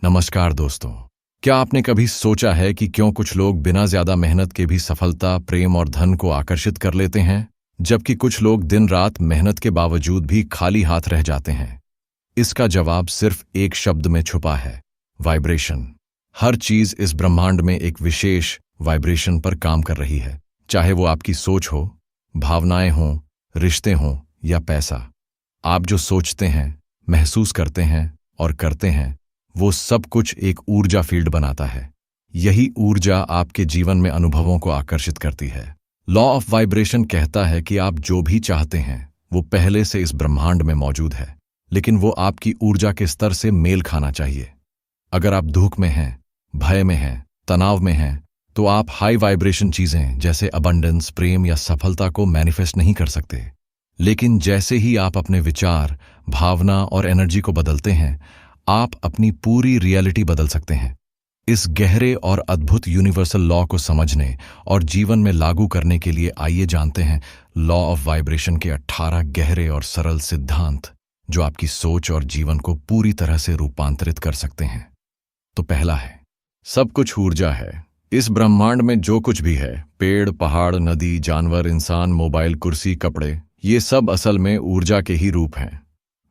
नमस्कार दोस्तों। क्या आपने कभी सोचा है कि क्यों कुछ लोग बिना ज्यादा मेहनत के भी सफलता, प्रेम और धन को आकर्षित कर लेते हैं, जबकि कुछ लोग दिन रात मेहनत के बावजूद भी खाली हाथ रह जाते हैं? इसका जवाब सिर्फ एक शब्द में छुपा है: वाइब्रेशन। हर चीज इस ब्रह्मांड में एक विशेष वाइब्रेशन पर काम कर रही है, चाहे वो आपकी सोच हो, भावनाएं हों, रिश्ते हों या पैसा। आप जो सोचते हैं, महसूस करते हैं और करते हैं, वो सब कुछ एक ऊर्जा फील्ड बनाता है। यही ऊर्जा आपके जीवन में अनुभवों को आकर्षित करती है। लॉ ऑफ वाइब्रेशन कहता है कि आप जो भी चाहते हैं वो पहले से इस ब्रह्मांड में मौजूद है, लेकिन वो आपकी ऊर्जा के स्तर से मेल खाना चाहिए। अगर आप दुख में हैं, भय में हैं, तनाव में हैं, तो आप हाई वाइब्रेशन चीजें जैसे अबंडेंस, प्रेम या सफलता को मैनिफेस्ट नहीं कर सकते। लेकिन जैसे ही आप अपने विचार, भावना और एनर्जी को बदलते हैं, आप अपनी पूरी रियलिटी बदल सकते हैं। इस गहरे और अद्भुत यूनिवर्सल लॉ को समझने और जीवन में लागू करने के लिए आइए जानते हैं लॉ ऑफ वाइब्रेशन के 18 गहरे और सरल सिद्धांत, जो आपकी सोच और जीवन को पूरी तरह से रूपांतरित कर सकते हैं। तो पहला है, सब कुछ ऊर्जा है। इस ब्रह्मांड में जो कुछ भी है, पेड़, पहाड़, नदी, जानवर, इंसान, मोबाइल, कुर्सी, कपड़े, ये सब असल में ऊर्जा के ही रूप हैं।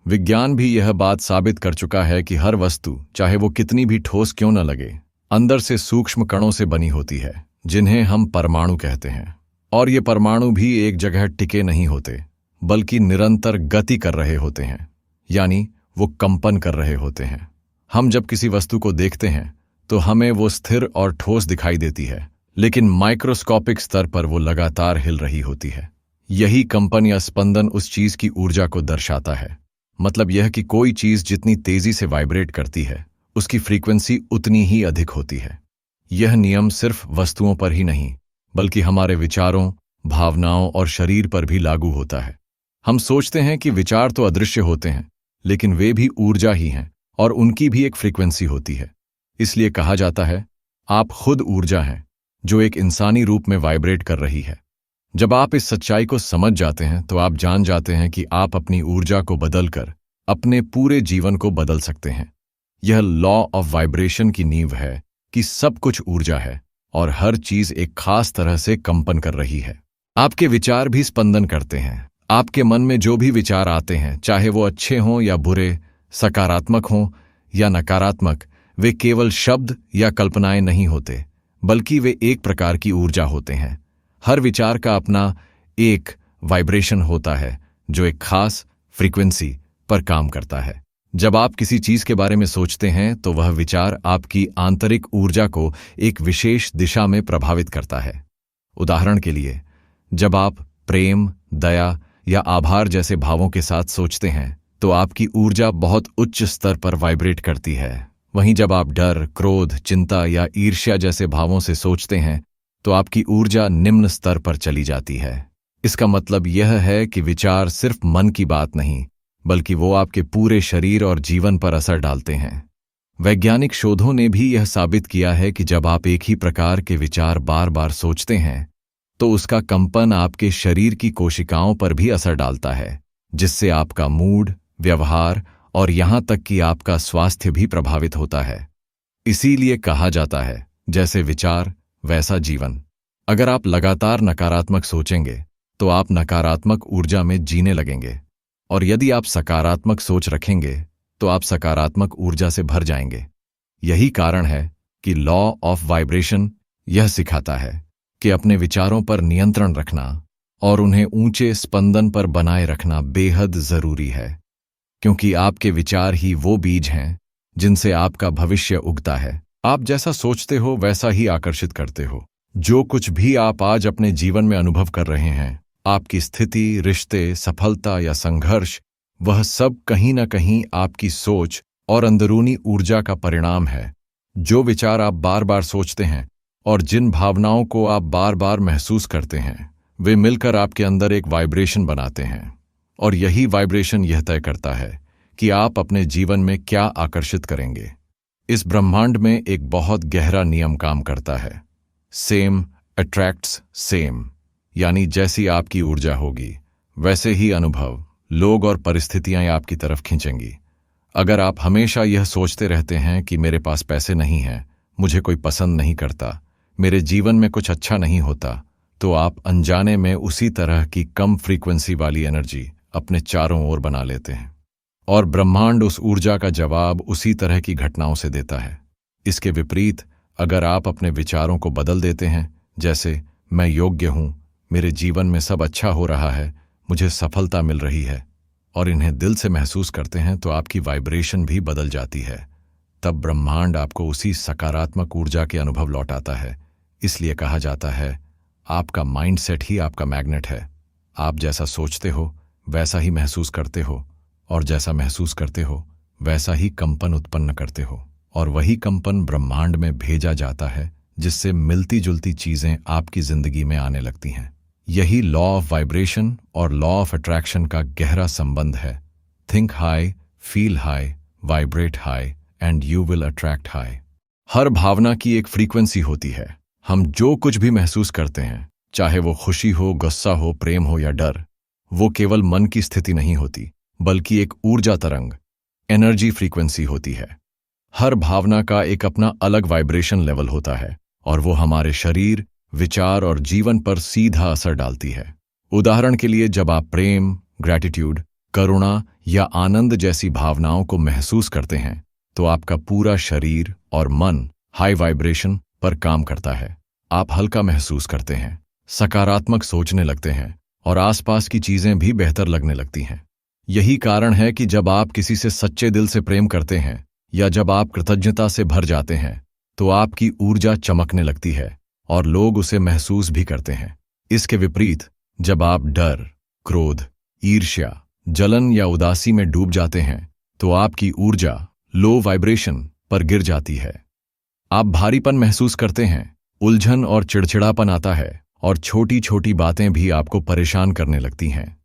विज्ञान भी यह बात साबित कर चुका है कि हर वस्तु, चाहे वो कितनी भी ठोस क्यों न लगे, अंदर से सूक्ष्म कणों से बनी होती है, जिन्हें हम परमाणु कहते हैं। और ये परमाणु भी एक जगह टिके नहीं होते, बल्कि निरंतर गति कर रहे होते हैं, यानी वो कंपन कर रहे होते हैं। हम जब किसी वस्तु को देखते हैं तो हमें वो स्थिर और ठोस दिखाई देती है, लेकिन माइक्रोस्कोपिक स्तर पर वो लगातार हिल रही होती है। यही कंपन या स्पंदन उस चीज की ऊर्जा को दर्शाता है। मतलब यह कि कोई चीज जितनी तेजी से वाइब्रेट करती है, उसकी फ्रीक्वेंसी उतनी ही अधिक होती है। यह नियम सिर्फ वस्तुओं पर ही नहीं, बल्कि हमारे विचारों, भावनाओं और शरीर पर भी लागू होता है। हम सोचते हैं कि विचार तो अदृश्य होते हैं, लेकिन वे भी ऊर्जा ही हैं और उनकी भी एक फ्रीक्वेंसी होती है। इसलिए कहा जाता है, आप खुद ऊर्जा हैं, जो एक इंसानी रूप में वाइब्रेट कर रही है। जब आप इस सच्चाई को समझ जाते हैं तो आप जान जाते हैं कि आप अपनी ऊर्जा को बदलकर अपने पूरे जीवन को बदल सकते हैं। यह लॉ ऑफ वाइब्रेशन की नींव है कि सब कुछ ऊर्जा है और हर चीज एक खास तरह से कंपन कर रही है। आपके विचार भी स्पंदन करते हैं। आपके मन में जो भी विचार आते हैं, चाहे वो अच्छे हों या बुरे, सकारात्मक हों या नकारात्मक, वे केवल शब्द या कल्पनाएं नहीं होते, बल्कि वे एक प्रकार की ऊर्जा होते हैं। हर विचार का अपना एक वाइब्रेशन होता है, जो एक खास फ्रीक्वेंसी पर काम करता है। जब आप किसी चीज के बारे में सोचते हैं तो वह विचार आपकी आंतरिक ऊर्जा को एक विशेष दिशा में प्रभावित करता है। उदाहरण के लिए, जब आप प्रेम, दया या आभार जैसे भावों के साथ सोचते हैं तो आपकी ऊर्जा बहुत उच्च स्तर पर वाइब्रेट करती है। वहीं जब आप डर, क्रोध, चिंता या ईर्ष्या जैसे भावों से सोचते हैं तो आपकी ऊर्जा निम्न स्तर पर चली जाती है। इसका मतलब यह है कि विचार सिर्फ मन की बात नहीं, बल्कि वो आपके पूरे शरीर और जीवन पर असर डालते हैं। वैज्ञानिक शोधों ने भी यह साबित किया है कि जब आप एक ही प्रकार के विचार बार बार सोचते हैं तो उसका कंपन आपके शरीर की कोशिकाओं पर भी असर डालता है, जिससे आपका मूड, व्यवहार और यहां तक कि आपका स्वास्थ्य भी प्रभावित होता है। इसीलिए कहा जाता है, जैसे विचार वैसा जीवन। अगर आप लगातार नकारात्मक सोचेंगे तो आप नकारात्मक ऊर्जा में जीने लगेंगे, और यदि आप सकारात्मक सोच रखेंगे तो आप सकारात्मक ऊर्जा से भर जाएंगे। यही कारण है कि लॉ ऑफ वाइब्रेशन यह सिखाता है कि अपने विचारों पर नियंत्रण रखना और उन्हें ऊंचे स्पंदन पर बनाए रखना बेहद जरूरी है, क्योंकि आपके विचार ही वो बीज हैं जिनसे आपका भविष्य उगता है। आप जैसा सोचते हो वैसा ही आकर्षित करते हो। जो कुछ भी आप आज अपने जीवन में अनुभव कर रहे हैं, आपकी स्थिति, रिश्ते, सफलता या संघर्ष, वह सब कहीं ना कहीं आपकी सोच और अंदरूनी ऊर्जा का परिणाम है। जो विचार आप बार बार सोचते हैं और जिन भावनाओं को आप बार बार महसूस करते हैं, वे मिलकर आपके अंदर एक वाइब्रेशन बनाते हैं, और यही वाइब्रेशन यह तय करता है कि आप अपने जीवन में क्या आकर्षित करेंगे। इस ब्रह्मांड में एक बहुत गहरा नियम काम करता है, सेम अट्रैक्ट्स सेम, यानी जैसी आपकी ऊर्जा होगी वैसे ही अनुभव, लोग और परिस्थितियां आपकी तरफ खींचेंगी। अगर आप हमेशा यह सोचते रहते हैं कि मेरे पास पैसे नहीं हैं, मुझे कोई पसंद नहीं करता, मेरे जीवन में कुछ अच्छा नहीं होता, तो आप अनजाने में उसी तरह की कम फ्रीक्वेंसी वाली एनर्जी अपने चारों ओर बना लेते हैं और ब्रह्मांड उस ऊर्जा का जवाब उसी तरह की घटनाओं से देता है। इसके विपरीत अगर आप अपने विचारों को बदल देते हैं, जैसे मैं योग्य हूं, मेरे जीवन में सब अच्छा हो रहा है, मुझे सफलता मिल रही है, और इन्हें दिल से महसूस करते हैं, तो आपकी वाइब्रेशन भी बदल जाती है। तब ब्रह्मांड आपको उसी सकारात्मक ऊर्जा के अनुभव लौटाता है। इसलिए कहा जाता है, आपका माइंडसेट ही आपका मैग्नेट है। आप जैसा सोचते हो वैसा ही महसूस करते हो, और जैसा महसूस करते हो वैसा ही कंपन उत्पन्न करते हो, और वही कंपन ब्रह्मांड में भेजा जाता है, जिससे मिलती जुलती चीजें आपकी जिंदगी में आने लगती हैं। यही लॉ ऑफ वाइब्रेशन और लॉ ऑफ अट्रैक्शन का गहरा संबंध है। Think high, feel high, vibrate high and you will attract high. हर भावना की एक फ्रीक्वेंसी होती है। हम जो कुछ भी महसूस करते हैं, चाहे वो खुशी हो, गुस्सा हो, प्रेम हो या डर, वो केवल मन की स्थिति नहीं होती, बल्कि एक ऊर्जा तरंग, एनर्जी फ्रीक्वेंसी होती है। हर भावना का एक अपना अलग वाइब्रेशन लेवल होता है, और वो हमारे शरीर, विचार और जीवन पर सीधा असर डालती है। उदाहरण के लिए, जब आप प्रेम, ग्रैटिट्यूड, करुणा या आनंद जैसी भावनाओं को महसूस करते हैं, तो आपका पूरा शरीर और मन हाई वाइब्रेशन पर काम करता है। आप हल्का महसूस करते हैं, सकारात्मक सोचने लगते हैं, और आसपास की चीजें भी बेहतर लगने लगती हैं। यही कारण है कि जब आप किसी से सच्चे दिल से प्रेम करते हैं, या जब आप कृतज्ञता से भर जाते हैं, तो आपकी ऊर्जा चमकने लगती है और लोग उसे महसूस भी करते हैं। इसके विपरीत, जब आप डर, क्रोध, ईर्ष्या, जलन या उदासी में डूब जाते हैं, तो आपकी ऊर्जा लो वाइब्रेशन पर गिर जाती है। आप भारीपन महसूस करते हैं, उलझन और चिड़चिड़ापन आता है, और छोटी छोटी बातें भी आपको परेशान करने लगती हैं।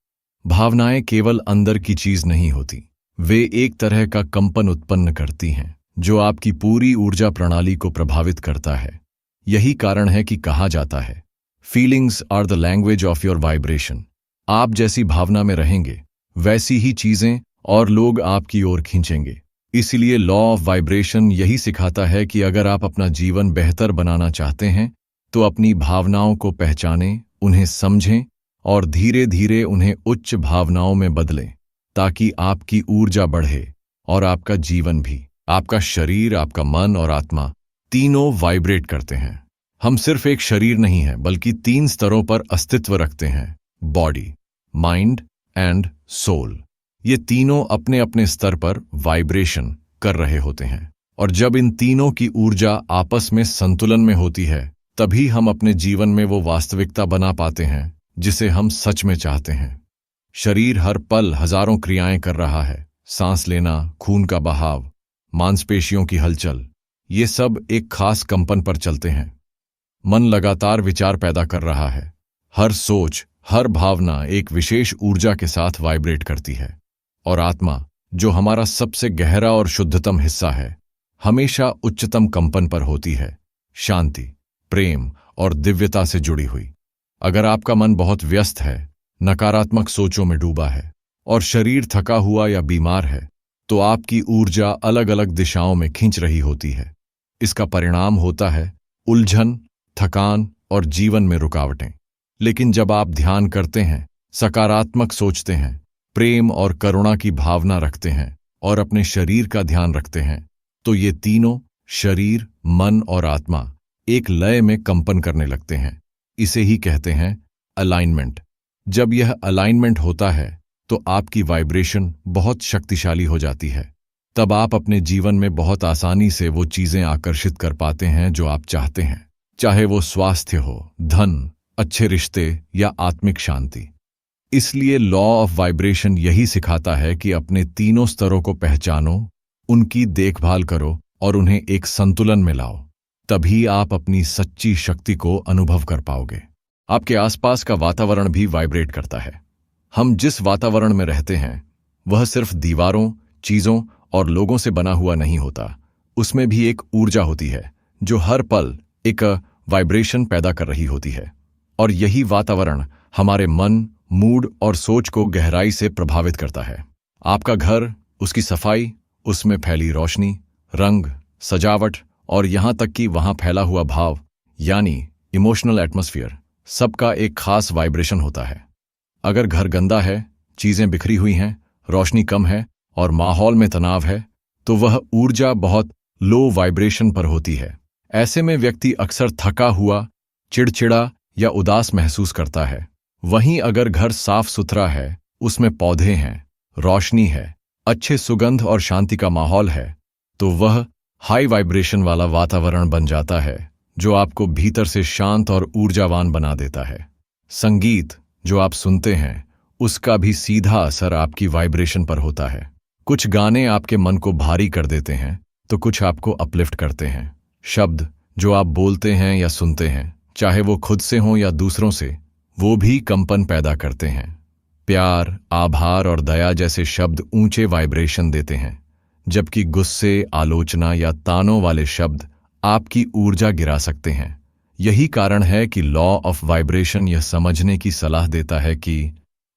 भावनाएं केवल अंदर की चीज नहीं होती, वे एक तरह का कंपन उत्पन्न करती हैं, जो आपकी पूरी ऊर्जा प्रणाली को प्रभावित करता है। यही कारण है कि कहा जाता है, feelings are the language of your vibration. आप जैसी भावना में रहेंगे, वैसी ही चीजें और लोग आपकी ओर खींचेंगे। इसलिए लॉ ऑफ वाइब्रेशन यही सिखाता है कि अगर आप अपना जीवन बेहतर बनाना चाहते हैं, तो अपनी भावनाओं को पहचानें, उन्हें समझें और धीरे धीरे उन्हें उच्च भावनाओं में बदलें, ताकि आपकी ऊर्जा बढ़े और आपका जीवन भी। आपका शरीर, आपका मन और आत्मा तीनों वाइब्रेट करते हैं। हम सिर्फ एक शरीर नहीं है, बल्कि 3 स्तरों पर अस्तित्व रखते हैं, बॉडी, माइंड एंड सोल। ये तीनों अपने अपने स्तर पर वाइब्रेशन कर रहे होते हैं, और जब इन तीनों की ऊर्जा आपस में संतुलन में होती है, तभी हम अपने जीवन में वो वास्तविकता बना पाते हैं जिसे हम सच में चाहते हैं। शरीर हर पल हजारों क्रियाएं कर रहा है, सांस लेना, खून का बहाव, मांसपेशियों की हलचल, ये सब एक खास कंपन पर चलते हैं। मन लगातार विचार पैदा कर रहा है, हर सोच, हर भावना एक विशेष ऊर्जा के साथ वाइब्रेट करती है, और आत्मा, जो हमारा सबसे गहरा और शुद्धतम हिस्सा है, हमेशा उच्चतम कंपन पर होती है, शांति, प्रेम और दिव्यता से जुड़ी हुई। अगर आपका मन बहुत व्यस्त है, नकारात्मक सोचों में डूबा है, और शरीर थका हुआ या बीमार है, तो आपकी ऊर्जा अलग अलग दिशाओं में खींच रही होती है। इसका परिणाम होता है उलझन, थकान और जीवन में रुकावटें। लेकिन जब आप ध्यान करते हैं, सकारात्मक सोचते हैं, प्रेम और करुणा की भावना रखते हैं और अपने शरीर का ध्यान रखते हैं, तो ये तीनों, शरीर, मन और आत्मा, एक लय में कंपन करने लगते हैं। इसे ही कहते हैं अलाइनमेंट। जब यह अलाइनमेंट होता है, तो आपकी वाइब्रेशन बहुत शक्तिशाली हो जाती है। तब आप अपने जीवन में बहुत आसानी से वो चीजें आकर्षित कर पाते हैं जो आप चाहते हैं, चाहे वो स्वास्थ्य हो, धन, अच्छे रिश्ते या आत्मिक शांति। इसलिए लॉ ऑफ वाइब्रेशन यही सिखाता है कि अपने तीनों स्तरों को पहचानो, उनकी देखभाल करो और उन्हें एक संतुलन में लाओ। तभी आप अपनी सच्ची शक्ति को अनुभव कर पाओगे। आपके आसपास का वातावरण भी वाइब्रेट करता है। हम जिस वातावरण में रहते हैं, वह सिर्फ दीवारों, चीजों और लोगों से बना हुआ नहीं होता। उसमें भी एक ऊर्जा होती है जो हर पल एक वाइब्रेशन पैदा कर रही होती है, और यही वातावरण हमारे मन, मूड और सोच को गहराई से प्रभावित करता है। आपका घर, उसकी सफाई, उसमें फैली रोशनी, रंग, सजावट और यहां तक कि वहां फैला हुआ भाव यानी इमोशनल एटमॉस्फेयर सबका एक खास वाइब्रेशन होता है। अगर घर गंदा है, चीजें बिखरी हुई हैं, रोशनी कम है और माहौल में तनाव है, तो वह ऊर्जा बहुत लो वाइब्रेशन पर होती है। ऐसे में व्यक्ति अक्सर थका हुआ, चिड़चिड़ा या उदास महसूस करता है। वहीं अगर घर साफ सुथरा है, उसमें पौधे हैं, रोशनी है, अच्छे सुगंध और शांति का माहौल है, तो वह हाई वाइब्रेशन वाला वातावरण बन जाता है जो आपको भीतर से शांत और ऊर्जावान बना देता है। संगीत जो आप सुनते हैं, उसका भी सीधा असर आपकी वाइब्रेशन पर होता है। कुछ गाने आपके मन को भारी कर देते हैं, तो कुछ आपको अपलिफ्ट करते हैं। शब्द जो आप बोलते हैं या सुनते हैं, चाहे वो खुद से हों या दूसरों से, वो भी कंपन पैदा करते हैं। प्यार, आभार और दया जैसे शब्द ऊंचे वाइब्रेशन देते हैं, जबकि गुस्से, आलोचना या तानों वाले शब्द आपकी ऊर्जा गिरा सकते हैं। यही कारण है कि लॉ ऑफ वाइब्रेशन यह समझने की सलाह देता है कि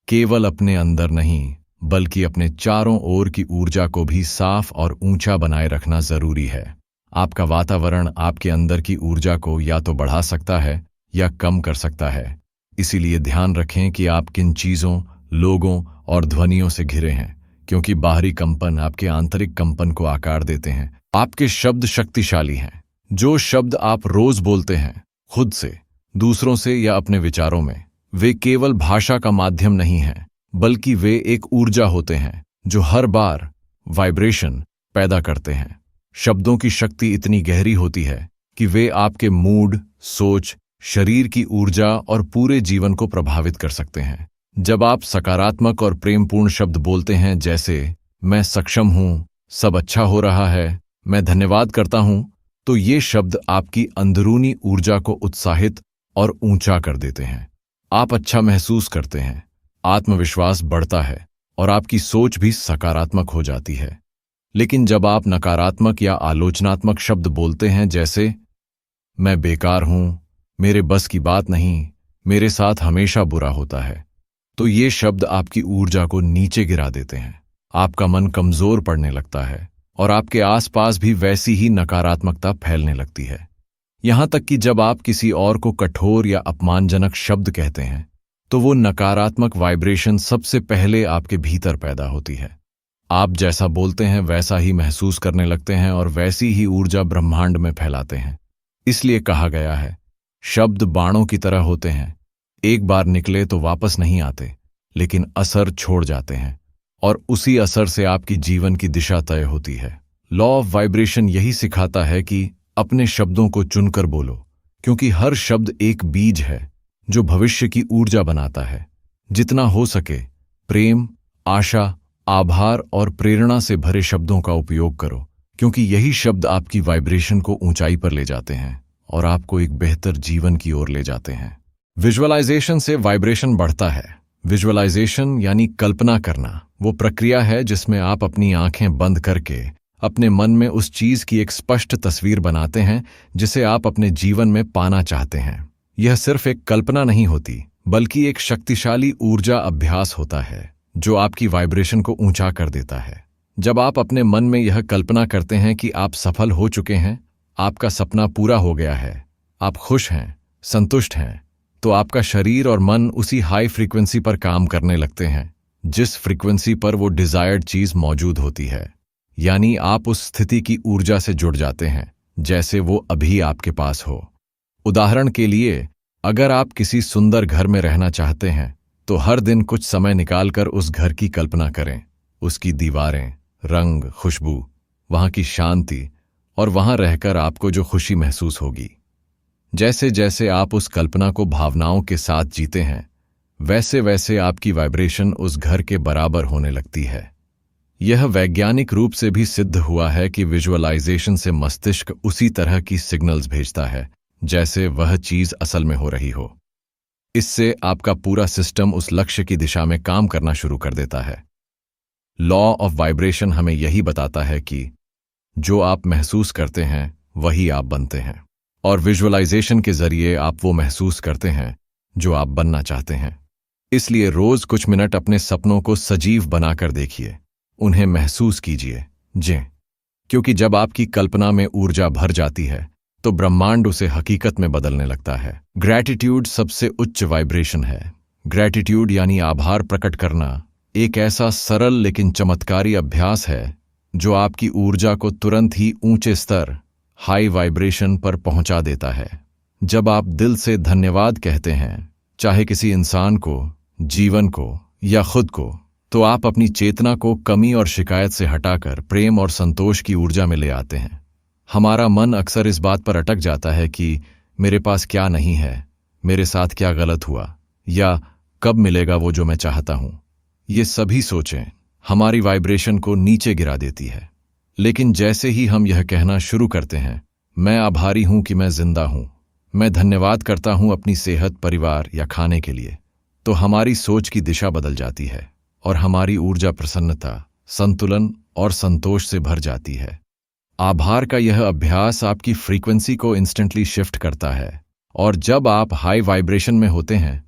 केवल अपने अंदर नहीं, बल्कि अपने चारों ओर की ऊर्जा को भी साफ और ऊंचा बनाए रखना जरूरी है। आपका वातावरण आपके अंदर की ऊर्जा को या तो बढ़ा सकता है या कम कर सकता है। इसीलिए ध्यान रखें कि आप किन चीजों, लोगों और ध्वनियों से घिरे हैं, क्योंकि बाहरी कंपन आपके आंतरिक कंपन को आकार देते हैं। आपके शब्द शक्तिशाली हैं। जो शब्द आप रोज बोलते हैं, खुद से, दूसरों से या अपने विचारों में, वे केवल भाषा का माध्यम नहीं हैं, बल्कि वे एक ऊर्जा होते हैं जो हर बार वाइब्रेशन पैदा करते हैं। शब्दों की शक्ति इतनी गहरी होती है कि वे आपके मूड, सोच, शरीर की ऊर्जा और पूरे जीवन को प्रभावित कर सकते हैं। जब आप सकारात्मक और प्रेमपूर्ण शब्द बोलते हैं, जैसे मैं सक्षम हूं, सब अच्छा हो रहा है, मैं धन्यवाद करता हूं, तो ये शब्द आपकी अंदरूनी ऊर्जा को उत्साहित और ऊंचा कर देते हैं। आप अच्छा महसूस करते हैं, आत्मविश्वास बढ़ता है और आपकी सोच भी सकारात्मक हो जाती है। लेकिन जब आप नकारात्मक या आलोचनात्मक शब्द बोलते हैं, जैसे मैं बेकार हूं, मेरे बस की बात नहीं, मेरे साथ हमेशा बुरा होता है, तो ये शब्द आपकी ऊर्जा को नीचे गिरा देते हैं। आपका मन कमजोर पड़ने लगता है और आपके आसपास भी वैसी ही नकारात्मकता फैलने लगती है। यहां तक कि जब आप किसी और को कठोर या अपमानजनक शब्द कहते हैं, तो वो नकारात्मक वाइब्रेशन सबसे पहले आपके भीतर पैदा होती है। आप जैसा बोलते हैं वैसा ही महसूस करने लगते हैं और वैसी ही ऊर्जा ब्रह्मांड में फैलाते हैं। इसलिए कहा गया है, शब्द बाणों की तरह होते हैं, एक बार निकले तो वापस नहीं आते, लेकिन असर छोड़ जाते हैं और उसी असर से आपकी जीवन की दिशा तय होती है। लॉ ऑफ वाइब्रेशन यही सिखाता है कि अपने शब्दों को चुनकर बोलो, क्योंकि हर शब्द एक बीज है जो भविष्य की ऊर्जा बनाता है। जितना हो सके प्रेम, आशा, आभार और प्रेरणा से भरे शब्दों का उपयोग करो, क्योंकि यही शब्द आपकी वाइब्रेशन को ऊंचाई पर ले जाते हैं और आपको एक बेहतर जीवन की ओर ले जाते हैं। विजुअलाइजेशन से वाइब्रेशन बढ़ता है। विजुअलाइजेशन यानी कल्पना करना वो प्रक्रिया है जिसमें आप अपनी आंखें बंद करके अपने मन में उस चीज की एक स्पष्ट तस्वीर बनाते हैं जिसे आप अपने जीवन में पाना चाहते हैं। यह सिर्फ एक कल्पना नहीं होती, बल्कि एक शक्तिशाली ऊर्जा अभ्यास होता है जो आपकी वाइब्रेशन को ऊंचा कर देता है। जब आप अपने मन में यह कल्पना करते हैं कि आप सफल हो चुके हैं, आपका सपना पूरा हो गया है, आप खुश हैं, संतुष्ट हैं, तो आपका शरीर और मन उसी हाई फ्रीक्वेंसी पर काम करने लगते हैं जिस फ्रीक्वेंसी पर वो डिजायर्ड चीज मौजूद होती है। यानी आप उस स्थिति की ऊर्जा से जुड़ जाते हैं जैसे वो अभी आपके पास हो। उदाहरण के लिए, अगर आप किसी सुंदर घर में रहना चाहते हैं, तो हर दिन कुछ समय निकालकर उस घर की कल्पना करें। उसकी दीवारें, रंग, खुशबू, वहां की शांति और वहां रहकर आपको जो खुशी महसूस होगी। जैसे जैसे आप उस कल्पना को भावनाओं के साथ जीते हैं, वैसे वैसे आपकी वाइब्रेशन उस घर के बराबर होने लगती है। यह वैज्ञानिक रूप से भी सिद्ध हुआ है कि विजुअलाइजेशन से मस्तिष्क उसी तरह की सिग्नल्स भेजता है जैसे वह चीज असल में हो रही हो। इससे आपका पूरा सिस्टम उस लक्ष्य की दिशा में काम करना शुरू कर देता है। लॉ ऑफ वाइब्रेशन हमें यही बताता है कि जो आप महसूस करते हैं वही आप बनते हैं, और विजुअलाइजेशन के जरिए आप वो महसूस करते हैं जो आप बनना चाहते हैं। इसलिए रोज कुछ मिनट अपने सपनों को सजीव बनाकर देखिए, उन्हें महसूस कीजिए, जी, क्योंकि जब आपकी कल्पना में ऊर्जा भर जाती है तो ब्रह्मांड उसे हकीकत में बदलने लगता है। ग्रैटिट्यूड सबसे उच्च वाइब्रेशन है। ग्रैटिट्यूड यानी आभार प्रकट करना एक ऐसा सरल लेकिन चमत्कारी अभ्यास है जो आपकी ऊर्जा को तुरंत ही ऊंचे स्तर हाई वाइब्रेशन पर पहुंचा देता है। जब आप दिल से धन्यवाद कहते हैं, चाहे किसी इंसान को, जीवन को या खुद को, तो आप अपनी चेतना को कमी और शिकायत से हटाकर प्रेम और संतोष की ऊर्जा में ले आते हैं। हमारा मन अक्सर इस बात पर अटक जाता है कि मेरे पास क्या नहीं है, मेरे साथ क्या गलत हुआ, या कब मिलेगा वो जो मैं चाहता हूं। ये सभी सोचें हमारी वाइब्रेशन को नीचे गिरा देती है। लेकिन जैसे ही हम यह कहना शुरू करते हैं, मैं आभारी हूं कि मैं जिंदा हूं, मैं धन्यवाद करता हूं अपनी सेहत, परिवार या खाने के लिए, तो हमारी सोच की दिशा बदल जाती है और हमारी ऊर्जा प्रसन्नता, संतुलन और संतोष से भर जाती है। आभार का यह अभ्यास आपकी फ्रीक्वेंसी को इंस्टेंटली शिफ्ट करता है, और जब आप हाई वाइब्रेशन में होते हैं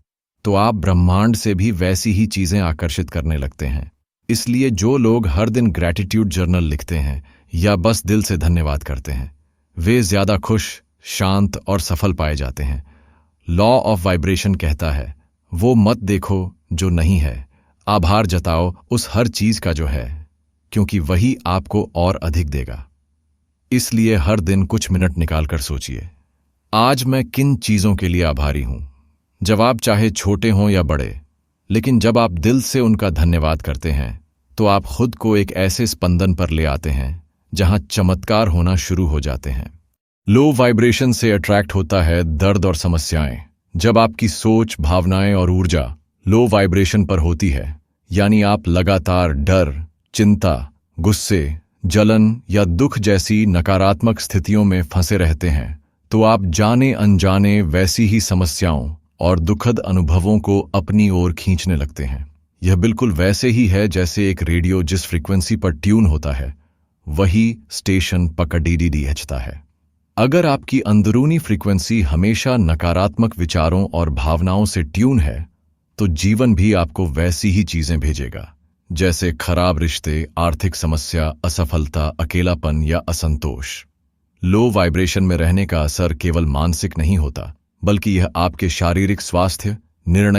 तो आप ब्रह्मांड से भी वैसी ही चीजें आकर्षित करने लगते हैं। इसलिए जो लोग हर दिन ग्रैटिट्यूड जर्नल लिखते हैं या बस दिल से धन्यवाद करते हैं, वे ज्यादा खुश, शांत और सफल पाए जाते हैं। लॉ ऑफ वाइब्रेशन कहता है, वो मत देखो जो नहीं है, आभार जताओ उस हर चीज का जो है, क्योंकि वही आपको और अधिक देगा। इसलिए हर दिन कुछ मिनट निकालकर सोचिए, आज मैं किन चीजों के लिए आभारी हूं। जवाब चाहे छोटे हों या बड़े, लेकिन जब आप दिल से उनका धन्यवाद करते हैं तो आप खुद को एक ऐसे स्पंदन पर ले आते हैं जहां चमत्कार होना शुरू हो जाते हैं। लो वाइब्रेशन से अट्रैक्ट होता है दर्द और समस्याएं। जब आपकी सोच, भावनाएं और ऊर्जा लो वाइब्रेशन पर होती है, यानी आप लगातार डर, चिंता, गुस्से, जलन या दुख जैसी नकारात्मक स्थितियों में फंसे रहते हैं, तो आप जाने अनजाने वैसी ही समस्याओं और दुखद अनुभवों को अपनी ओर खींचने लगते हैं। यह बिल्कुल वैसे ही है जैसे एक रेडियो जिस फ्रीक्वेंसी पर ट्यून होता है, वही स्टेशन पकड़ खींचता है। अगर आपकी अंदरूनी फ्रीक्वेंसी हमेशा नकारात्मक विचारों और भावनाओं से ट्यून है, तो जीवन भी आपको वैसी ही चीजें भेजेगा, जैसे खराब रिश्ते, आर्थिक समस्या, असफलता, अकेलापन या असंतोष। लो वाइब्रेशन में रहने का असर केवल मानसिक नहीं होता, बल्कि यह आपके शारीरिक स्वास्थ्य, निर्णय